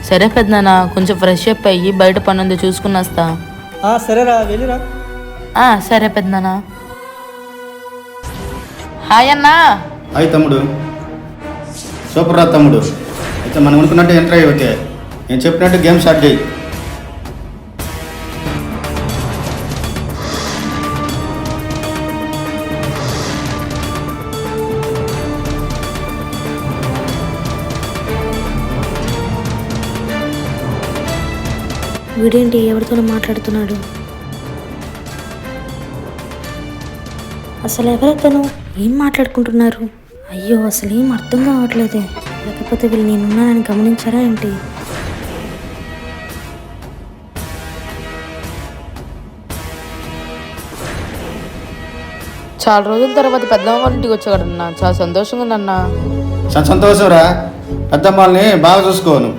సరే పెద్దనాన్న, కొంచెం ఫ్రెష్ అప్ అయ్యి బయట పనుంది చూసుకుని వస్తా. సరేరా వెళ్ళిరా. సరే పెద్దనాన్న. హాయ్ అన్నా. హాయ్ తమ్ముడు. సూపర్ రా తమ్ముడు. అయితే మనం అనుకున్నట్టు ఎంటర్ అయ్యి ఓకే. నేను చెప్పినట్టు గేమ్ స్టార్ట్ చేయి. వీడేంటి ఎవరితోనో మాట్లాడుతున్నాడు? అసలు ఎవరైతేనో ఏం మాట్లాడుకుంటున్నారు? అయ్యో అసలు ఏం అర్థం కావట్లేదే. లేకపోతే వీళ్ళు నేనున్నానని గమనించారా ఏంటి? చాలా రోజుల తర్వాత పెద్దమ్మ వాళ్ళ ఇంటికి వచ్చాడన్నా, చాలా సంతోషంగా ఉందన్నా. సంతోషం రా. పెద్దమ్మాల్ని బాగా చూసుకోను.